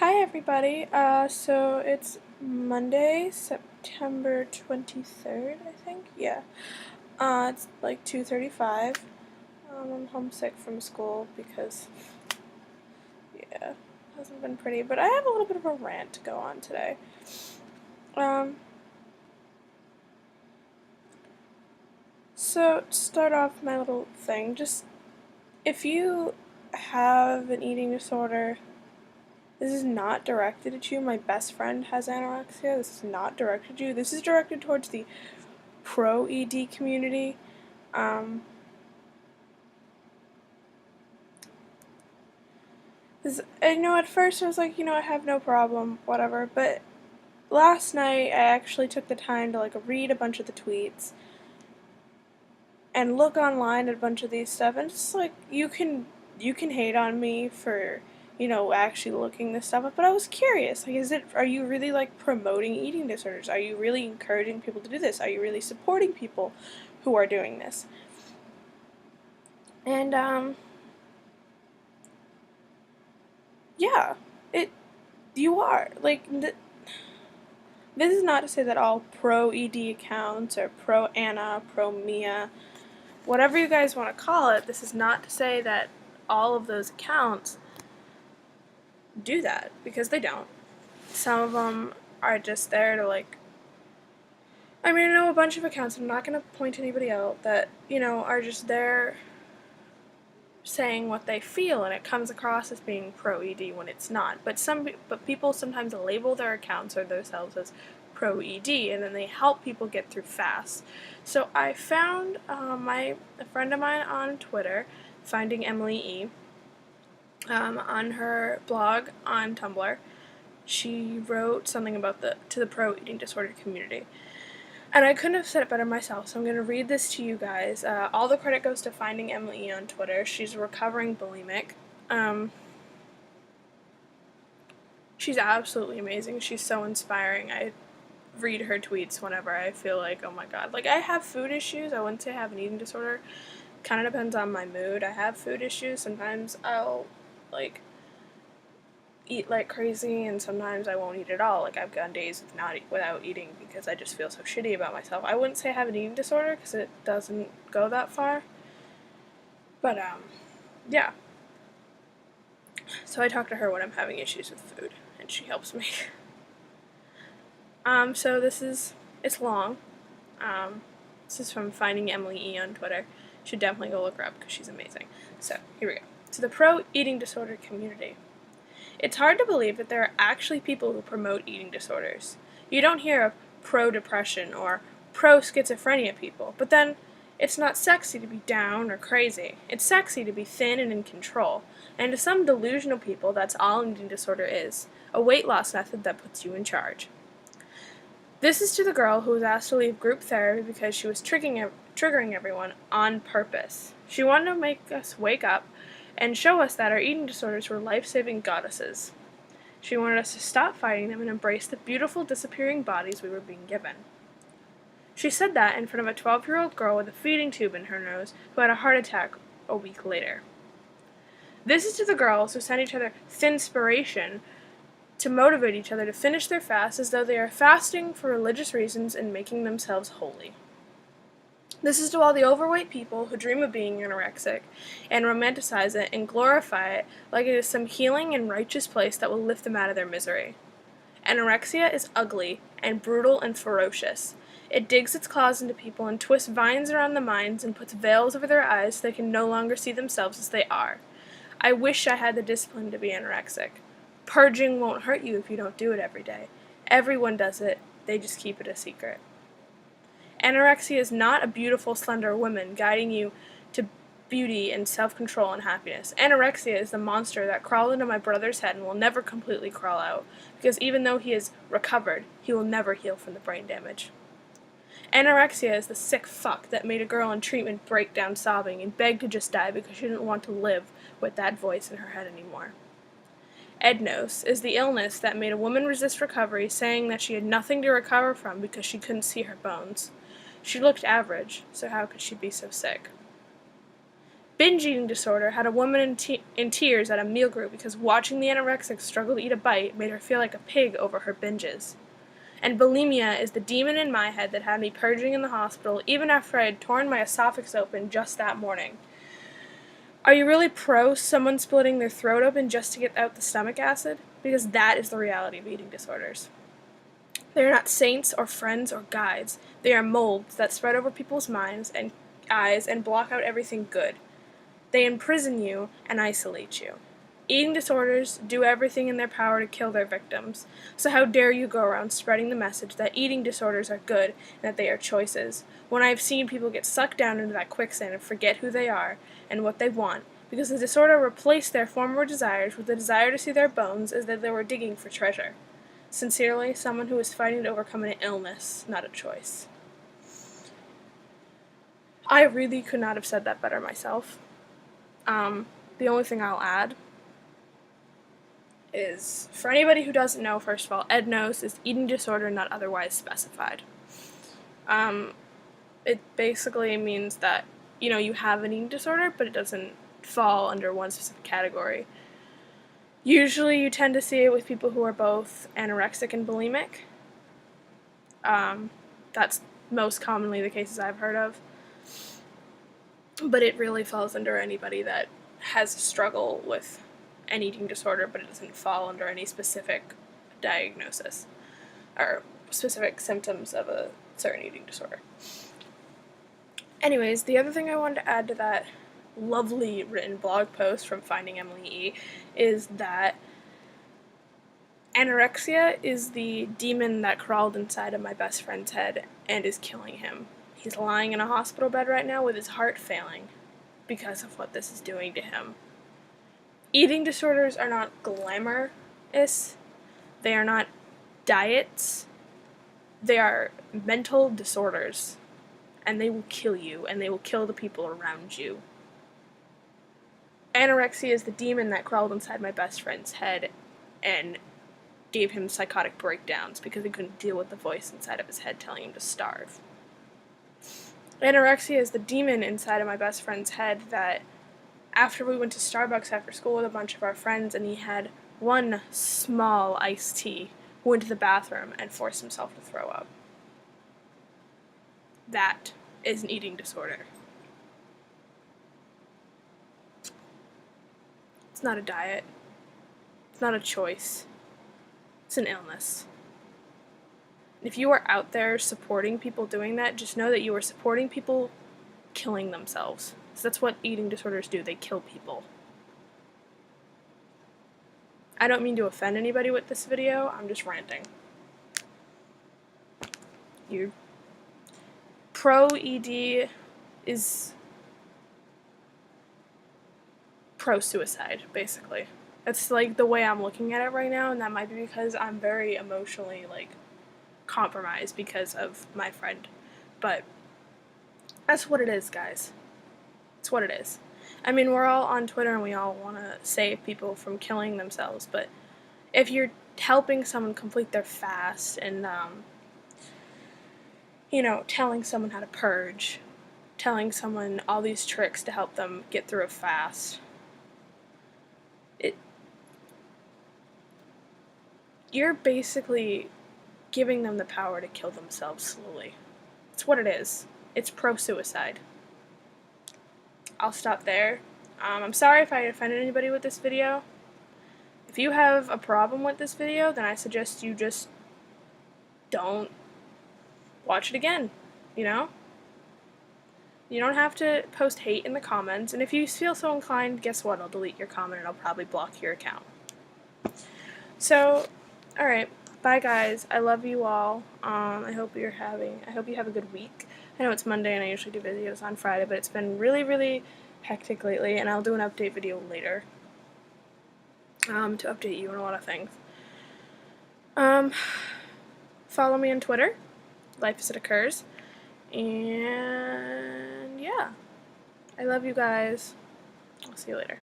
Hi everybody. So it's Monday, September 23rd, I think. Yeah. It's like 2:35. I'm homesick from school because yeah, it hasn't been pretty, but I have a little bit of a rant to go on today. Um so to start off my little thing, just if you have an eating disorder, this is not directed at you. My best friend has anorexia. This is not directed at you. This is directed towards the pro ED community. Um, 'Cause, at first I was like, I have no problem, whatever. But last night I actually took the time to like read a bunch of the tweets and look online at a bunch of these stuff, and just like you can hate on me for actually looking this stuff up, but I was curious. Like, are you really like promoting eating disorders? Are you really encouraging people to do this? Are you really supporting people who are doing this? And yeah, it you are like. This is not to say that all pro ED accounts or pro Anna, pro Mia, whatever you guys want to call it, this is not to say that all of those accounts do that, because they don't. Some of them are just there to like. I mean, I know a bunch of accounts, I'm not going to point anybody out, that, are just there saying what they feel, and it comes across as being pro ED when it's not. But people sometimes label their accounts or themselves as pro ED, and then they help people get through fast. So I found a friend of mine on Twitter, Finding Emily E, on her blog on Tumblr. She wrote something about the pro eating disorder community. And I couldn't have said it better myself, so I'm going to read this to you guys. All the credit goes to Finding Emily E on Twitter. She's a recovering bulimic. She's absolutely amazing. She's so inspiring. I read her tweets whenever I feel like, oh my god. Like, I have food issues. I wouldn't say I have an eating disorder. Kind of depends on my mood. I have food issues. Sometimes I'll, like, eat like crazy, and sometimes I won't eat at all. Like, I've gone days without eating because I just feel so shitty about myself. I wouldn't say I have an eating disorder because it doesn't go that far. But yeah. So I talk to her when I'm having issues with food, and she helps me. So it's long. This is from Finding Emily E on Twitter. You should definitely go look her up because she's amazing. So here we go. To the pro eating disorder community. It's hard to believe that there are actually people who promote eating disorders. You don't hear of pro-depression or pro-schizophrenia people, but then it's not sexy to be down or crazy. It's sexy to be thin and in control. And to some delusional people, that's all an eating disorder is, a weight loss method that puts you in charge. This is to the girl who was asked to leave group therapy because she was triggering everyone on purpose. She wanted to make us wake up and show us that our eating disorders were life-saving goddesses. She wanted us to stop fighting them and embrace the beautiful disappearing bodies we were being given. She said that in front of a 12-year-old girl with a feeding tube in her nose who had a heart attack a week later. This is to the girls who send each other thinspiration to motivate each other to finish their fast as though they are fasting for religious reasons and making themselves holy. This is to all the overweight people who dream of being anorexic and romanticize it and glorify it like it is some healing and righteous place that will lift them out of their misery. Anorexia is ugly and brutal and ferocious. It digs its claws into people and twists vines around the minds and puts veils over their eyes so they can no longer see themselves as they are. I wish I had the discipline to be anorexic. Purging won't hurt you if you don't do it every day. Everyone does it, they just keep it a secret. Anorexia is not a beautiful, slender woman guiding you to beauty and self-control and happiness. Anorexia is the monster that crawled into my brother's head and will never completely crawl out, because even though he is recovered, he will never heal from the brain damage. Anorexia is the sick fuck that made a girl in treatment break down sobbing and beg to just die because she didn't want to live with that voice in her head anymore. Ednos is the illness that made a woman resist recovery, saying that she had nothing to recover from because she couldn't see her bones. She looked average, so how could she be so sick? Binge eating disorder had a woman in tears at a meal group because watching the anorexic struggle to eat a bite made her feel like a pig over her binges. And bulimia is the demon in my head that had me purging in the hospital even after I had torn my esophagus open just that morning. Are you really pro someone splitting their throat open just to get out the stomach acid? Because that is the reality of eating disorders. They are not saints or friends or guides. They are molds that spread over people's minds and eyes and block out everything good. They imprison you and isolate you. Eating disorders do everything in their power to kill their victims, so how dare you go around spreading the message that eating disorders are good and that they are choices, when I have seen people get sucked down into that quicksand and forget who they are and what they want, because the disorder replaced their former desires with the desire to see their bones as though they were digging for treasure. Sincerely, someone who is fighting to overcome an illness, not a choice. I really could not have said that better myself. The only thing I'll add is, for anybody who doesn't know, first of all, EDNOS is eating disorder not otherwise specified. It basically means that, you have an eating disorder, but it doesn't fall under one specific category. Usually you tend to see it with people who are both anorexic and bulimic. That's most commonly the cases I've heard of. But it really falls under anybody that has a struggle with an eating disorder, but it doesn't fall under any specific diagnosis or specific symptoms of a certain eating disorder. Anyways, the other thing I wanted to add to that lovely written blog post from Finding Emily E. is that anorexia is the demon that crawled inside of my best friend's head and is killing him. He's lying in a hospital bed right now with his heart failing because of what this is doing to him. Eating disorders are not glamorous. They are not diets. They are mental disorders. And they will kill you, and they will kill the people around you. Anorexia is the demon that crawled inside my best friend's head and gave him psychotic breakdowns because he couldn't deal with the voice inside of his head telling him to starve. Anorexia is the demon inside of my best friend's head that after we went to Starbucks after school with a bunch of our friends and he had one small iced tea, went to the bathroom and forced himself to throw up. That is an eating disorder. It's not a diet. It's not a choice. It's an illness. If you are out there supporting people doing that, just know that you are supporting people killing themselves. So that's what eating disorders do. They kill people. I don't mean to offend anybody with this video. I'm just ranting. Pro-ED is pro-suicide, basically. That's like the way I'm looking at it right now, and that might be because I'm very emotionally compromised because of my friend. But that's what it is, guys. It's what it is. I mean, we're all on Twitter and we all want to save people from killing themselves, but if you're helping someone complete their fast and, telling someone how to purge, telling someone all these tricks to help them get through a fast, you're basically giving them the power to kill themselves slowly. It's what it is. It's pro-suicide. I'll stop there. I'm sorry if I offended anybody with this video. If you have a problem with this video, then I suggest you just don't watch it again, You don't have to post hate in the comments, and if you feel so inclined, guess what? I'll delete your comment and I'll probably block your account. So, alright, bye guys. I love you all. I hope you have a good week. I know it's Monday and I usually do videos on Friday, but it's been really, really hectic lately, and I'll do an update video later to update you on a lot of things. Follow me on Twitter, LifeAsItOccurs, and yeah, I love you guys. I'll see you later.